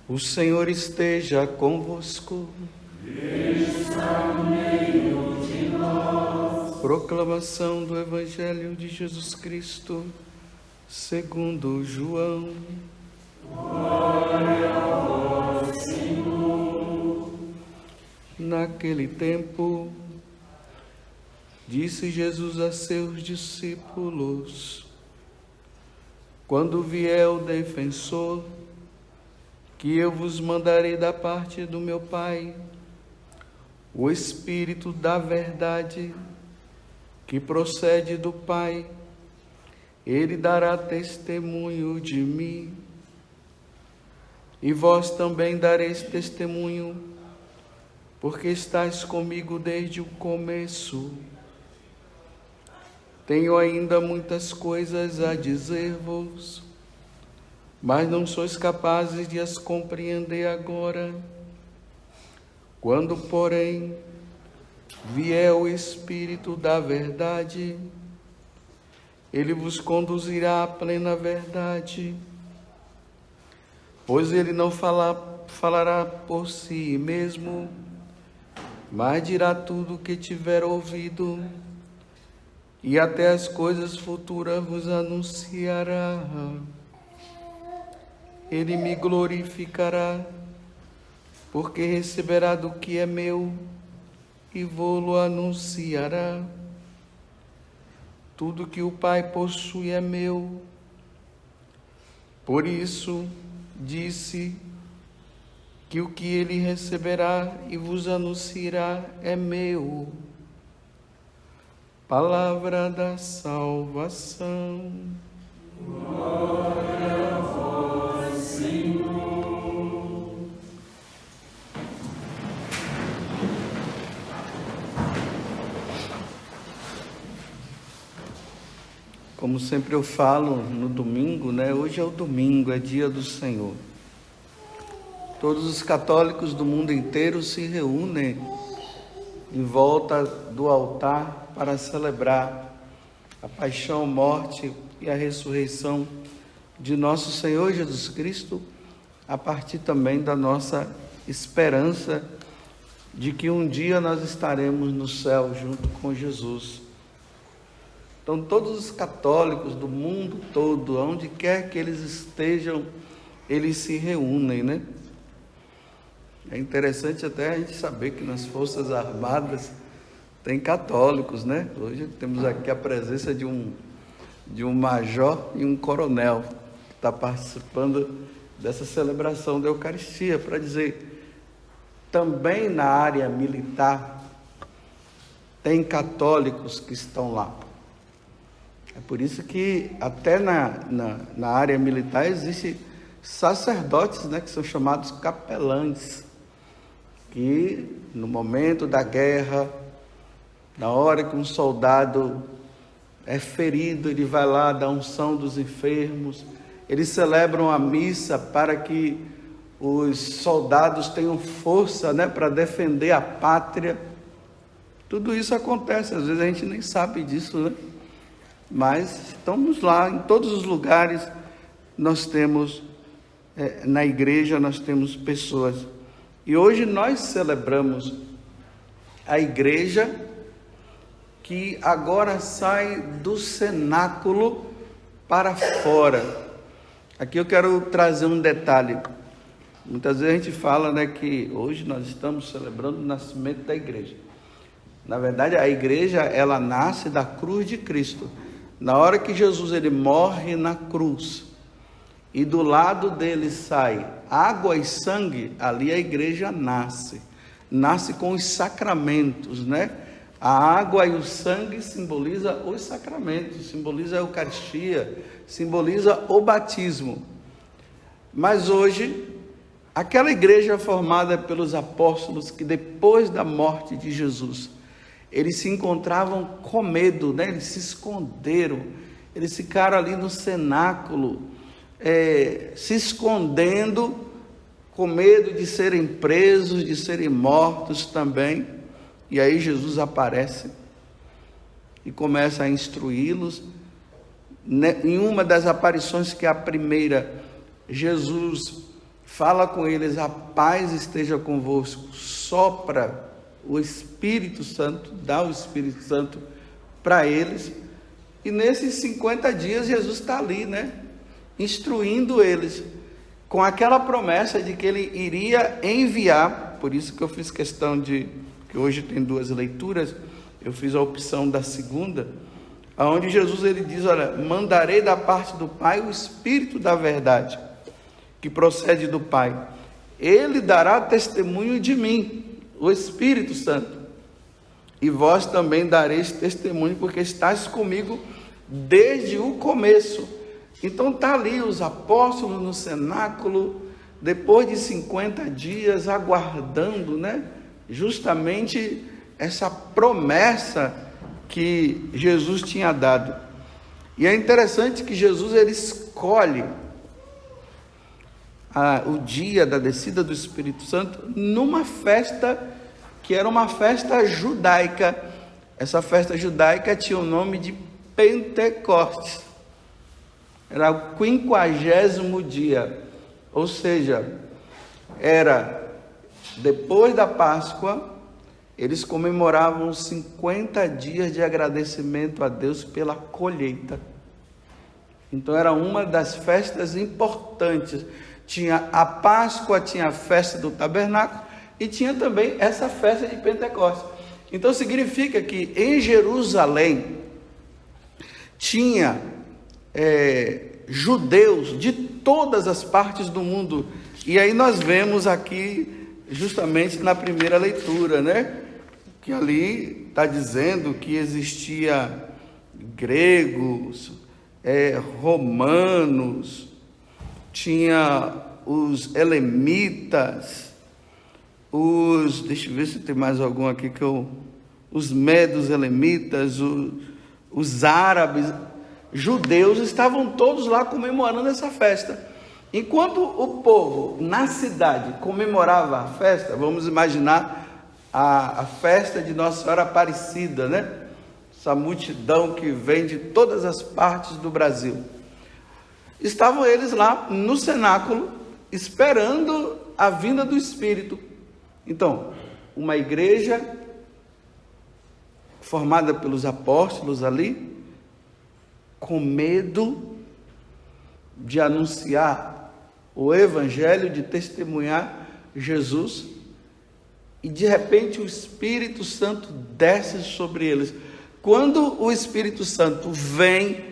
O Senhor esteja convosco. Ele está no meio de nós. Proclamação do Evangelho de Jesus Cristo, segundo João. Glória a vós, Senhor. Naquele tempo, disse Jesus a seus discípulos: quando vier o defensor, que eu vos mandarei da parte do meu Pai, o Espírito da verdade, que procede do Pai, ele dará testemunho de mim. E vós também dareis testemunho, porque estáis comigo desde o começo. Tenho ainda muitas coisas a dizer-vos, mas não sois capazes de as compreender agora. Quando, porém, vier o Espírito da verdade, ele vos conduzirá à plena verdade, pois ele não falará por si mesmo, mas dirá tudo o que tiver ouvido, e até as coisas futuras vos anunciará. Ele me glorificará, porque receberá do que é meu e vô-lo anunciará. Tudo que o Pai possui é meu. Por isso disse que o que ele receberá e vos anunciará é meu. Palavra da salvação. Glória a vós, Senhor. Como sempre eu falo no domingo, né? Hoje é o domingo, é dia do Senhor. Todos os católicos do mundo inteiro se reúnem em volta do altar para celebrar a paixão, morte e a ressurreição de nosso Senhor Jesus Cristo, a partir também da nossa esperança de que um dia nós estaremos no céu junto com Jesus. Então, todos os católicos do mundo todo, onde quer que eles estejam, eles se reúnem, né? É interessante até a gente saber que nas Forças Armadas tem católicos, né? Hoje temos aqui a presença de um major e um coronel que está participando dessa celebração da Eucaristia, para dizer, também na área militar tem católicos que estão lá. É por isso que até na área militar existem sacerdotes, né, que são chamados capelães, que no momento da guerra, na hora que um soldado é ferido, ele vai lá dar unção dos enfermos, eles celebram a missa para que os soldados tenham força, né, para defender a pátria. Tudo isso acontece, às vezes a gente nem sabe disso, né? Mas estamos lá, em todos os lugares nós temos, na igreja nós temos pessoas. E hoje nós celebramos a igreja que agora sai do cenáculo para fora. Aqui eu quero trazer um detalhe. Muitas vezes a gente fala, né, que hoje nós estamos celebrando o nascimento da igreja. Na verdade, a igreja, ela nasce da cruz de Cristo. Na hora que Jesus ele morre na cruz e do lado dele sai água e sangue, ali a igreja nasce com os sacramentos, né? A água e o sangue simboliza os sacramentos, simboliza a Eucaristia, simboliza o batismo. Mas hoje, aquela igreja formada pelos apóstolos que depois da morte de Jesus, eles se encontravam com medo, né? Eles se esconderam, eles ficaram ali no cenáculo, se escondendo, com medo de serem presos, de serem mortos também. E aí Jesus aparece e começa a instruí-los. Em uma das aparições, que é a primeira, Jesus fala com eles: a paz esteja convosco, sopra o Espírito Santo, dá o Espírito Santo para eles. E nesses 50 dias Jesus está ali, né, instruindo eles, com aquela promessa de que ele iria enviar. Por isso que eu fiz questão de, que hoje tem 2 leituras, eu fiz a opção da segunda, onde Jesus ele diz: olha, mandarei da parte do Pai o Espírito da verdade, que procede do Pai. Ele dará testemunho de mim, o Espírito Santo. E vós também dareis testemunho, porque estáis comigo desde o começo. Então está ali os apóstolos no cenáculo, depois de 50 dias, aguardando, né, justamente essa promessa que Jesus tinha dado. E é interessante que Jesus ele escolhe o dia da descida do Espírito Santo numa festa que era uma festa judaica. Essa festa judaica tinha o nome de Pentecostes. Era o 50º dia, ou seja, era depois da Páscoa. Eles comemoravam 50 dias de agradecimento a Deus pela colheita. Então era uma das festas importantes. Tinha a Páscoa, tinha a festa do tabernáculo e tinha também essa festa de Pentecostes. Então significa que em Jerusalém tinha judeus de todas as partes do mundo. E aí nós vemos aqui, justamente na primeira leitura, né, que ali está dizendo que existia gregos, romanos, tinha os elemitas, deixa eu ver se tem mais algum aqui os medos elemitas, os árabes, judeus, estavam todos lá comemorando essa festa. Enquanto o povo na cidade comemorava a festa, vamos imaginar a festa de Nossa Senhora Aparecida, né? Essa multidão que vem de todas as partes do Brasil. Estavam eles lá no cenáculo, esperando a vinda do Espírito. Então, uma igreja formada pelos apóstolos ali, com medo de anunciar o Evangelho, de testemunhar Jesus, e de repente o Espírito Santo desce sobre eles. Quando o Espírito Santo vem,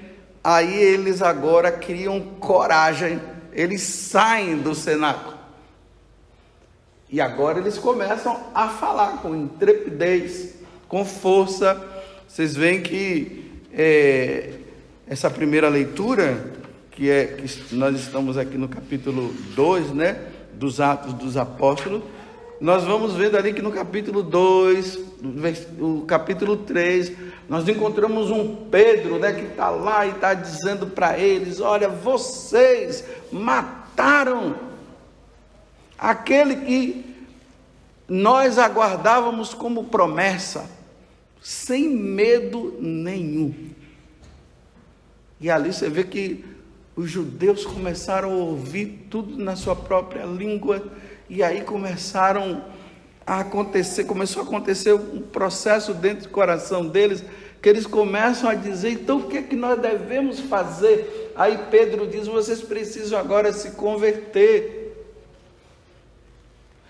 aí eles agora criam coragem, eles saem do cenáculo. E agora eles começam a falar com intrepidez, com força. Vocês veem que essa primeira leitura, que nós estamos aqui no capítulo 2, né, dos Atos dos Apóstolos, nós vamos vendo ali que no capítulo 2, o capítulo 3, nós encontramos um Pedro, né, que está lá e está dizendo para eles: olha, vocês mataram aquele que nós aguardávamos como promessa, sem medo nenhum. E ali você vê que os judeus começaram a ouvir tudo na sua própria língua, e aí começou a acontecer um processo dentro do coração deles, que eles começam a dizer: então o que é que nós devemos fazer? Aí Pedro diz: vocês precisam agora se converter,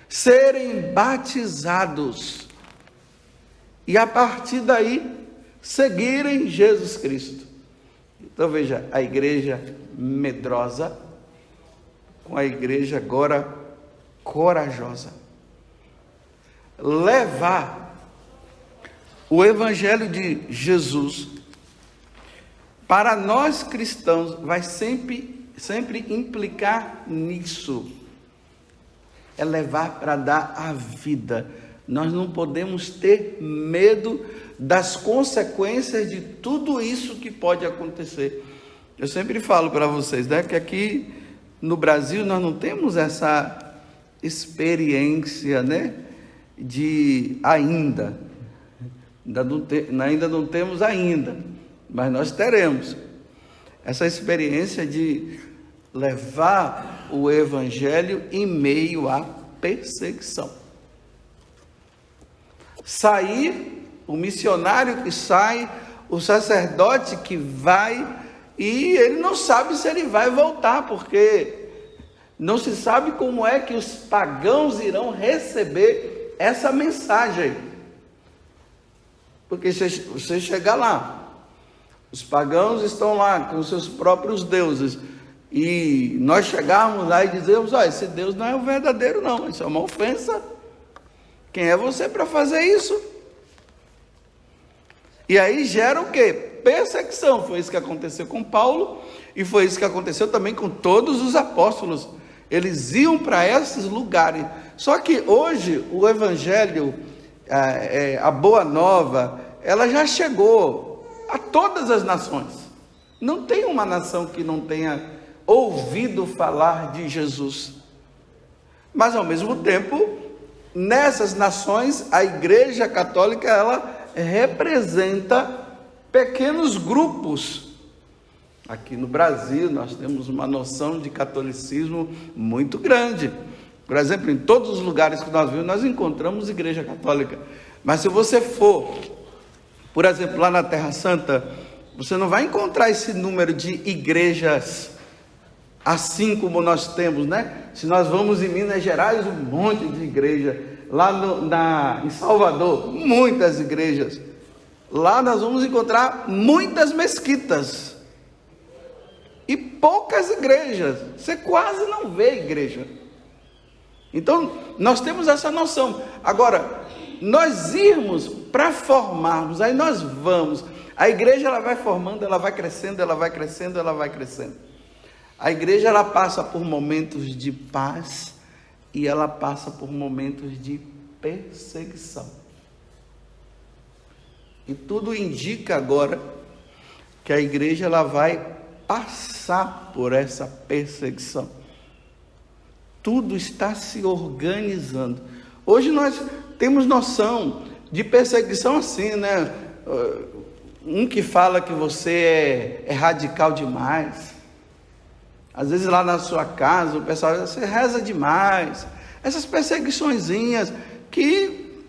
serem batizados, e a partir daí seguirem Jesus Cristo. Então veja, a igreja medrosa com a igreja agora corajosa. Levar o Evangelho de Jesus para nós cristãos vai sempre implicar nisso. É levar para dar a vida. Nós não podemos ter medo das consequências de tudo isso que pode acontecer. Eu sempre falo para vocês, né, que aqui no Brasil nós não temos essa experiência, né, ainda não temos, mas nós teremos essa experiência de levar o evangelho em meio à perseguição. Sair, o missionário que sai, o sacerdote que vai, e ele não sabe se ele vai voltar, porque não se sabe como é que os pagãos irão receber essa mensagem. Porque você chega lá, os pagãos estão lá com seus próprios deuses, e nós chegarmos lá e dizemos: olha, esse Deus não é o verdadeiro não, isso é uma ofensa. Quem é você para fazer isso? E aí gera o quê? Perseguição. Foi isso que aconteceu com Paulo, e foi isso que aconteceu também com todos os apóstolos. Eles iam para esses lugares. Só que hoje o evangelho, a boa nova, ela já chegou a todas as nações. Não tem uma nação que não tenha ouvido falar de Jesus. Mas ao mesmo tempo, nessas nações, a Igreja Católica, ela representa pequenos grupos. Aqui no Brasil, nós temos uma noção de catolicismo muito grande. Por exemplo, em todos os lugares que nós vimos, nós encontramos Igreja Católica. Mas se você for, por exemplo, lá na Terra Santa, você não vai encontrar esse número de igrejas assim como nós temos, né? Se nós vamos em Minas Gerais, um monte de igreja. Lá em Salvador, muitas igrejas. Lá nós vamos encontrar muitas mesquitas e poucas igrejas. Você quase não vê igreja. Então, nós temos essa noção. Agora, nós irmos para formarmos, aí nós vamos. A igreja, ela vai formando, ela vai crescendo, ela vai crescendo, ela vai crescendo. A igreja, ela passa por momentos de paz e ela passa por momentos de perseguição. E tudo indica agora que a igreja, ela vai passar por essa perseguição. Tudo está se organizando. Hoje nós temos noção de perseguição assim, né? Um que fala que você é radical demais. Às vezes lá na sua casa o pessoal diz: você reza demais. Essas perseguiçõezinhas que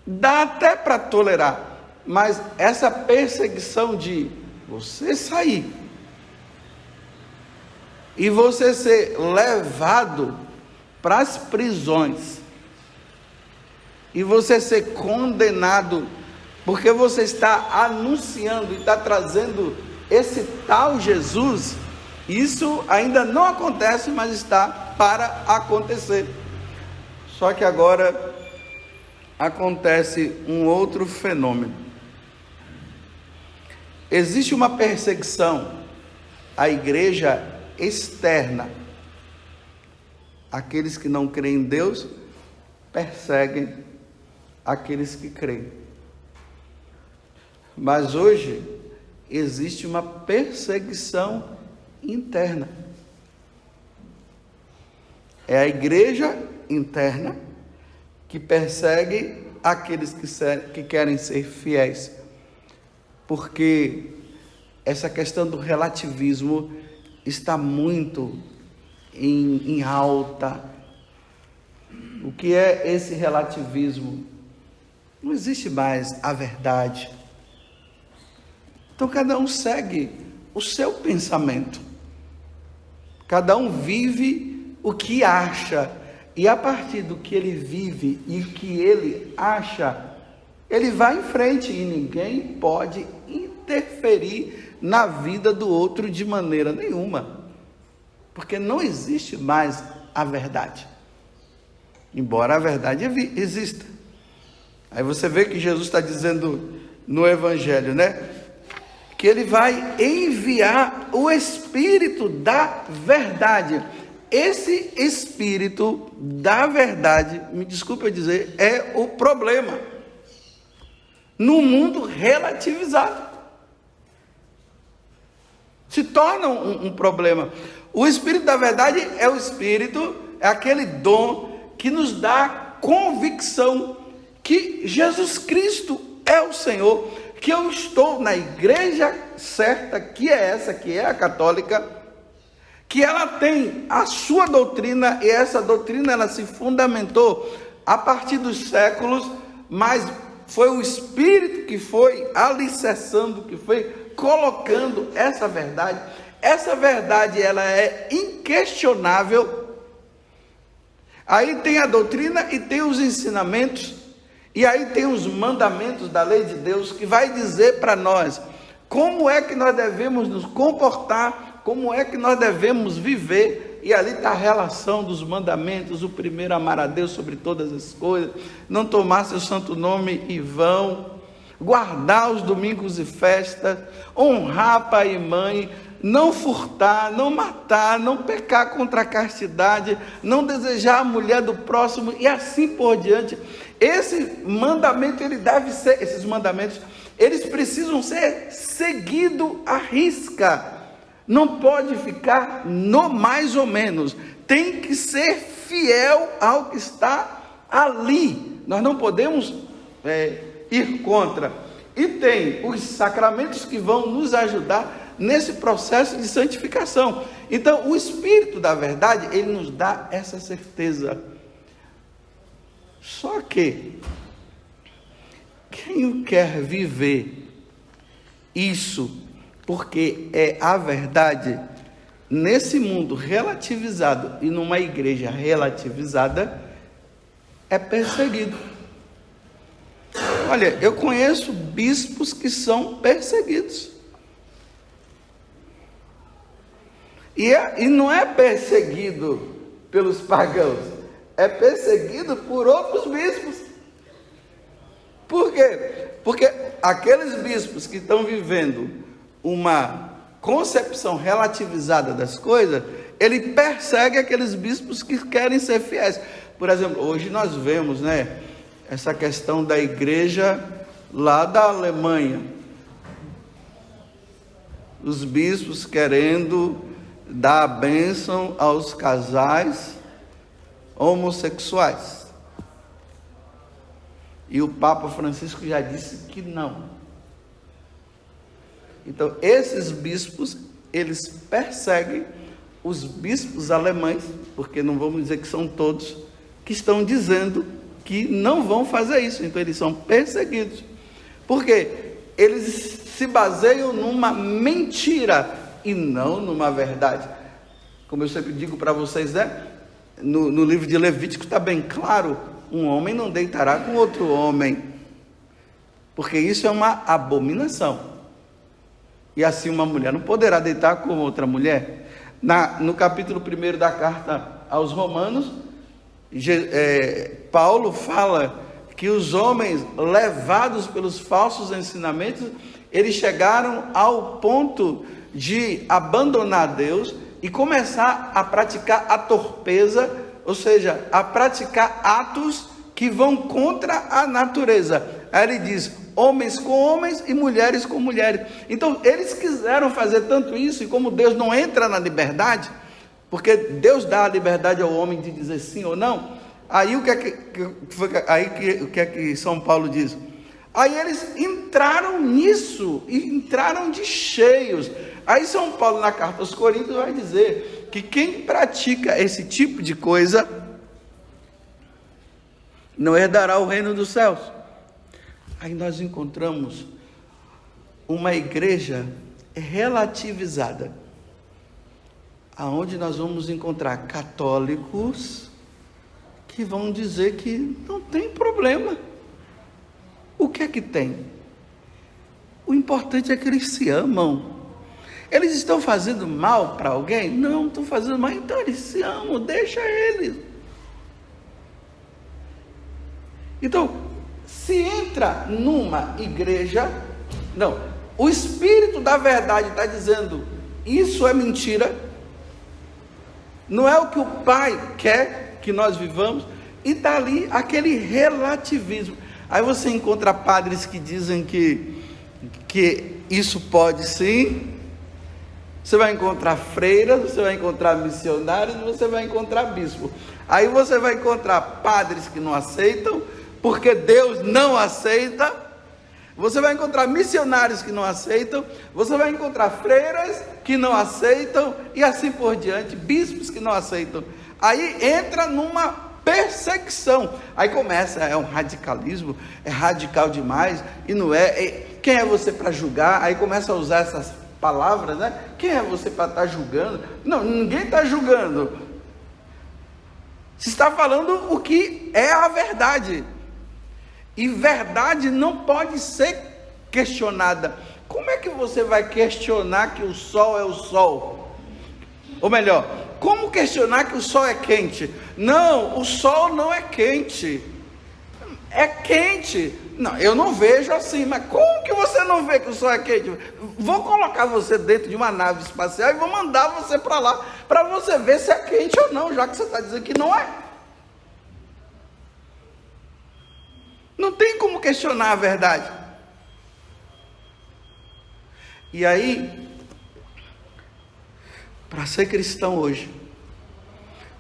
dá até para tolerar. Mas essa perseguição de você sair e você ser levado para as prisões e você ser condenado porque você está anunciando e está trazendo esse tal Jesus, isso ainda não acontece, mas está para acontecer. Só que agora acontece um outro fenômeno. Existe uma perseguição à igreja externa. Aqueles que não creem em Deus perseguem aqueles que creem. Mas hoje existe uma perseguição interna. É a igreja interna que persegue aqueles que querem ser fiéis. Porque essa questão do relativismo está muito em alta. O que é esse relativismo? Não existe mais a verdade. Então cada um segue o seu pensamento. Cada um vive o que acha. E a partir do que ele vive e o que ele acha, ele vai em frente e ninguém pode interferir na vida do outro de maneira nenhuma. Porque não existe mais a verdade. Embora a verdade exista. Aí você vê que Jesus está dizendo no Evangelho, né? Que ele vai enviar o Espírito da verdade. Esse Espírito da verdade, me desculpe eu dizer, é o problema. No mundo relativizado. Se torna um problema. O Espírito da verdade é o Espírito, é aquele dom que nos dá convicção que Jesus Cristo é o Senhor, que eu estou na igreja certa, que é essa, que é a católica, que que ela tem a sua doutrina, e essa doutrina ela se fundamentou a partir dos séculos, mas foi o Espírito que foi alicerçando, que foi colocando essa verdade. Essa verdade ela é inquestionável. Aí tem a doutrina e tem os ensinamentos, e aí tem os mandamentos da lei de Deus, que vai dizer para nós como é que nós devemos nos comportar, como é que nós devemos viver. E ali está a relação dos mandamentos. O primeiro, amar a Deus sobre todas as coisas, não tomar seu santo nome em vão, guardar os domingos e festas, honrar pai e mãe, não furtar, não matar, não pecar contra a castidade, não desejar a mulher do próximo, e assim por diante. Esse mandamento, ele deve ser, esses mandamentos, eles precisam ser seguidos à risca. Não pode ficar no mais ou menos, tem que ser fiel ao que está ali. Nós não podemos ir contra. E tem os sacramentos que vão nos ajudar nesse processo de santificação. Então, o Espírito da verdade, ele nos dá essa certeza. Só que quem quer viver isso, porque é a verdade, nesse mundo relativizado e numa igreja relativizada, é perseguido. Olha, eu conheço bispos que são perseguidos. E não é perseguido pelos pagãos, é perseguido por outros bispos. Por quê? Porque aqueles bispos que estão vivendo uma concepção relativizada das coisas, ele persegue aqueles bispos que querem ser fiéis. Por exemplo, hoje nós vemos, essa questão da igreja lá da Alemanha, os bispos querendo dar a bênção aos casais homossexuais, e o Papa Francisco já disse que não. Então, esses bispos, eles perseguem os bispos alemães, porque não vamos dizer que são todos, que estão dizendo que não vão fazer isso. Então, eles são perseguidos. Por quê? Eles se baseiam numa mentira e não numa verdade. Como eu sempre digo para vocês, no livro de Levítico está bem claro: um homem não deitará com outro homem, porque isso é uma abominação. E assim uma mulher não poderá deitar com outra mulher. No capítulo 1 da carta aos Romanos, Paulo fala que os homens, levados pelos falsos ensinamentos, eles chegaram ao ponto de abandonar Deus e começar a praticar a torpeza, ou seja, a praticar atos que vão contra a natureza. Aí ele diz: homens com homens e mulheres com mulheres. Então, eles quiseram fazer tanto isso, e como Deus não entra na liberdade, porque Deus dá a liberdade ao homem de dizer sim ou não, aí o que é que São Paulo diz? Aí eles entraram nisso, e entraram de cheios. Aí São Paulo, na carta aos Coríntios, vai dizer que quem pratica esse tipo de coisa não herdará o reino dos céus. Aí nós encontramos uma igreja relativizada, aonde nós vamos encontrar católicos que vão dizer que não tem problema. O que é que tem? O importante é que eles se amam. Eles estão fazendo mal para alguém? Não estão fazendo mal, então eles se amam, deixa eles. Então, se entra numa igreja, não, o Espírito da verdade está dizendo: isso é mentira, não é o que o Pai quer que nós vivamos, e está ali aquele relativismo. Aí você encontra padres que dizem que isso pode sim, você vai encontrar freiras, você vai encontrar missionários, você vai encontrar bispo. Aí você vai encontrar padres que não aceitam, porque Deus não aceita. você vai encontrar missionários que não aceitam, você vai encontrar freiras que não aceitam, e assim por diante, bispos que não aceitam. Aí entra numa perseguição, aí começa, é um radicalismo, é radical demais, e não quem é você para julgar? Aí começa a usar essas palavras, né? Quem é você para estar julgando? Não, ninguém está julgando, se está falando o que é a verdade, e verdade não pode ser questionada. Como é que você vai questionar que o sol é o sol? Ou melhor, como questionar que o sol é quente? Não, o sol não é quente. É quente. Não, eu não vejo assim, mas como que você não vê que o sol é quente? Vou colocar você dentro de uma nave espacial e vou mandar você para lá, para você ver se é quente ou não, já que você está dizendo que não é. Não tem como questionar a verdade. E aí, para ser cristão hoje,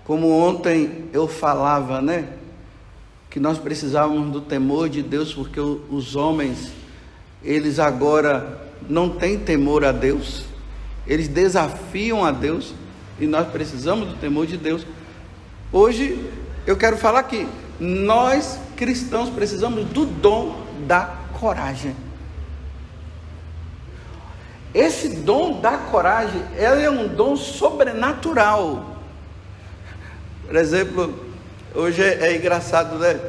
como ontem eu falava, né? Que nós precisávamos do temor de Deus, porque os homens, eles agora não têm temor a Deus, eles desafiam a Deus, e nós precisamos do temor de Deus. Hoje eu quero falar que nós cristãos precisamos do dom da coragem. Esse dom da coragem, ela é um dom sobrenatural. Por exemplo, hoje é engraçado, né?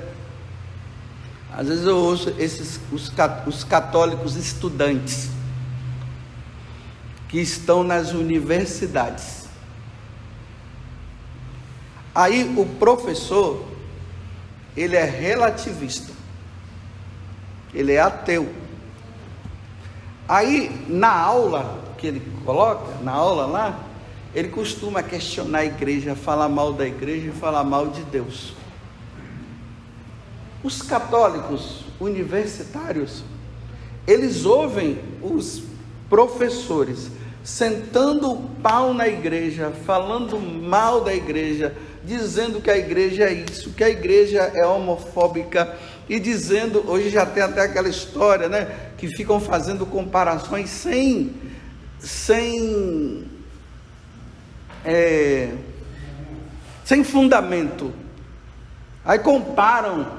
Às vezes eu ouço os católicos estudantes que estão nas universidades. Aí o professor, ele é relativista, ele é ateu. Aí na aula que ele coloca, na aula lá, ele costuma questionar a igreja, falar mal da igreja e falar mal de Deus. Os católicos universitários, eles ouvem os professores sentando o pau na igreja, falando mal da igreja, dizendo que a igreja é isso, que a igreja é homofóbica, e dizendo, hoje já tem até aquela história, né, que ficam fazendo comparações sem fundamento. Aí comparam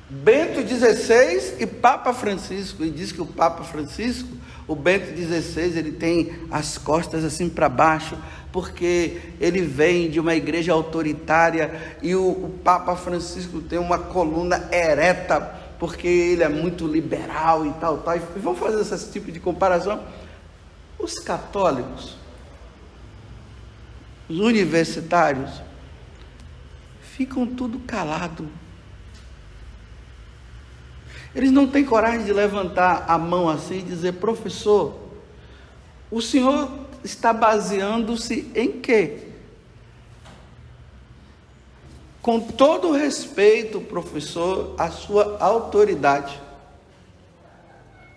Bento XVI e Papa Francisco, e diz que o Papa Francisco, o Bento XVI, ele tem as costas assim para baixo, porque ele vem de uma igreja autoritária, e o Papa Francisco tem uma coluna ereta, porque ele é muito liberal e tal, e vão fazer esse tipo de comparação. Os católicos, os universitários, ficam tudo calado. Eles não têm coragem de levantar a mão assim e dizer: professor, o senhor está baseando-se em quê? Com todo o respeito, professor, à sua autoridade.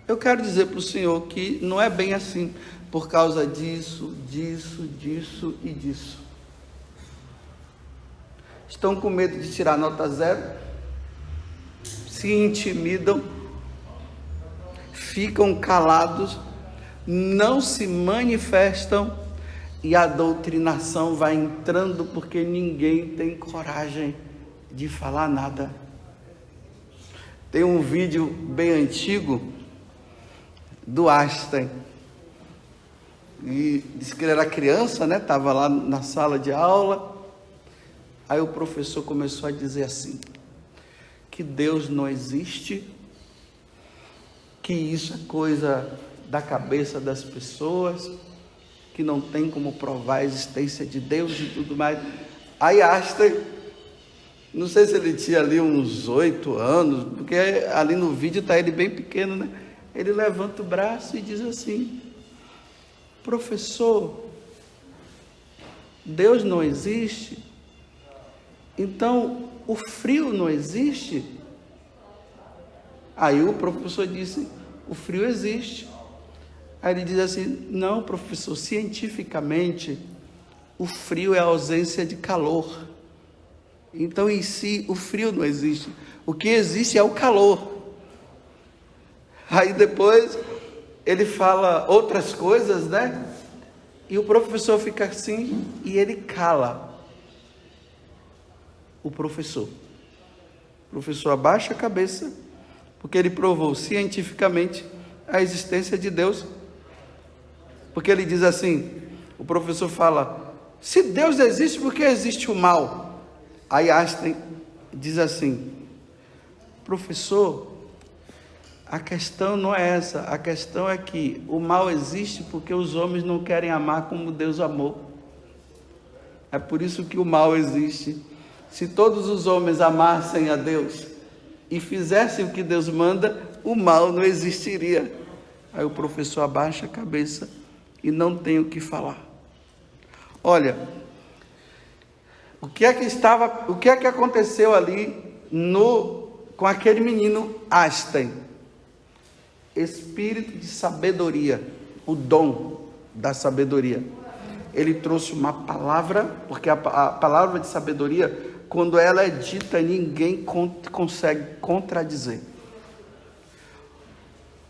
Eu quero dizer para o senhor que não é bem assim, por causa disso e disso. Estão com medo de tirar nota 0? Se intimidam, ficam calados, não se manifestam, e a doutrinação vai entrando, porque ninguém tem coragem de falar nada. Tem um vídeo bem antigo do Einstein, e disse que ele era criança, né? Estava lá na sala de aula, aí o professor começou a dizer assim, que Deus não existe, que isso é coisa da cabeça das pessoas, que não tem como provar a existência de Deus e tudo mais. Aí Einstein, não sei se ele tinha ali uns 8 anos, porque ali no vídeo está ele bem pequeno, né? Ele levanta o braço e diz assim: professor, Deus não existe? Então o frio não existe? Aí o professor disse: o frio existe. Aí ele diz assim: não, professor, cientificamente o frio é a ausência de calor. Então em si o frio não existe, o que existe é o calor. Aí depois ele fala outras coisas, né? E o professor fica assim e ele cala. O professor abaixa a cabeça, porque ele provou cientificamente a existência de Deus. Porque ele diz assim, o professor fala, se Deus existe, por que existe o mal? Aí Einstein diz assim, professor, a questão não é essa, a questão é que o mal existe porque os homens não querem amar como Deus amou. É por isso que o mal existe. Se todos os homens amassem a Deus e fizessem o que Deus manda, o mal não existiria. Aí o professor abaixa a cabeça e não tem o que falar. Olha, o que é que aconteceu ali com aquele menino Einstein? Espírito de sabedoria, o dom da sabedoria. Ele trouxe uma palavra, porque a palavra de sabedoria, quando ela é dita, ninguém consegue contradizer.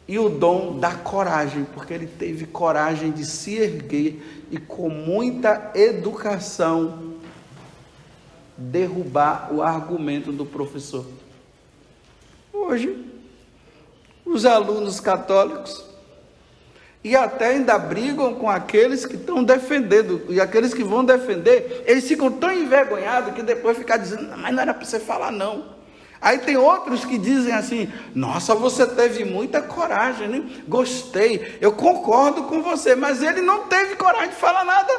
E o dom da coragem, porque ele teve coragem de se erguer e com muita educação derrubar o argumento do professor. Hoje, os alunos católicos, e até ainda brigam com aqueles que estão defendendo, e aqueles que vão defender, eles ficam tão envergonhados que depois ficam dizendo, mas não era para você falar não. Aí tem outros que dizem assim, nossa, você teve muita coragem, né? Gostei, eu concordo com você, mas ele não teve coragem de falar nada.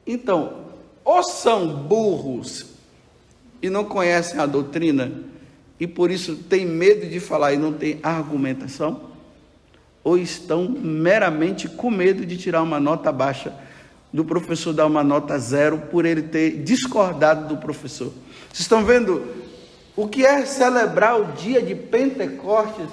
Então, ou são burros e não conhecem a doutrina, e por isso tem medo de falar e não tem argumentação, ou estão meramente com medo de tirar uma nota baixa, do professor dar uma nota 0 por ele ter discordado do professor. Vocês estão vendo o que é celebrar o dia de Pentecostes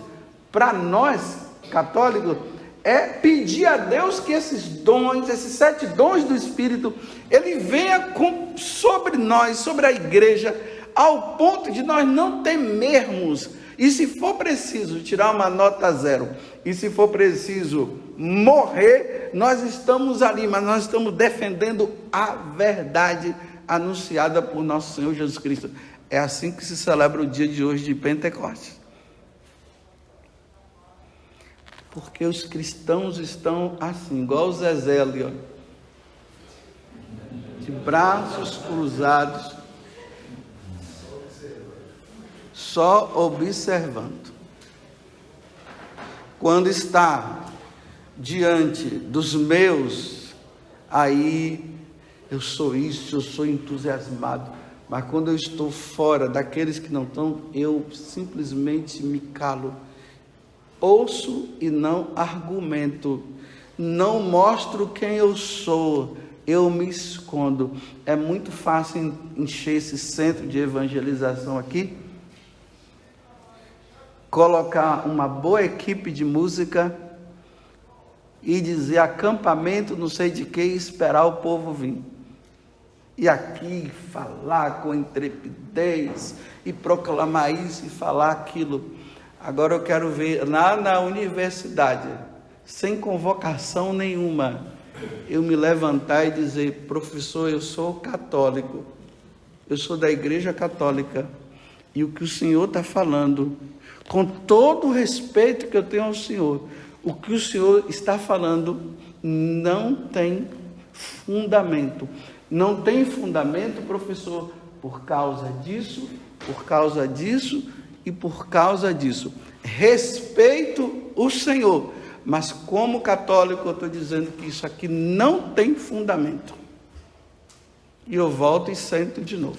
para nós católicos? É pedir a Deus que esses dons, esses 7 dons do Espírito, ele venha sobre nós, sobre a igreja, ao ponto de nós não temermos. E se for preciso tirar uma nota 0, e se for preciso morrer, nós estamos ali, mas nós estamos defendendo a verdade anunciada por nosso Senhor Jesus Cristo. É assim que se celebra o dia de hoje de Pentecostes. Porque os cristãos estão assim, igual o Zezé ali, ó, de braços cruzados, só observando. Quando está diante dos meus, aí eu sou isso, eu sou entusiasmado. Mas quando eu estou fora daqueles que não estão, eu simplesmente me calo. Ouço e não argumento. Não mostro quem eu sou. Eu me escondo. É muito fácil encher esse centro de evangelização aqui, colocar uma boa equipe de música e dizer acampamento não sei de que e esperar o povo vir. E aqui falar com intrepidez e proclamar isso e falar aquilo. Agora eu quero ver lá na universidade, sem convocação nenhuma, eu me levantar e dizer, professor, eu sou católico, eu sou da Igreja Católica, e o que o senhor está falando, com todo o respeito que eu tenho ao senhor, o que o senhor está falando não tem fundamento. Não tem fundamento, professor, por causa disso e por causa disso. Respeito o Senhor, mas como católico eu estou dizendo que isso aqui não tem fundamento. E eu volto e sento de novo.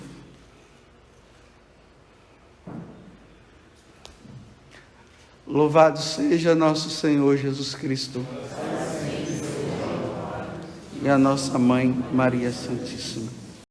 Louvado seja nosso Senhor Jesus Cristo e a nossa Mãe Maria Santíssima.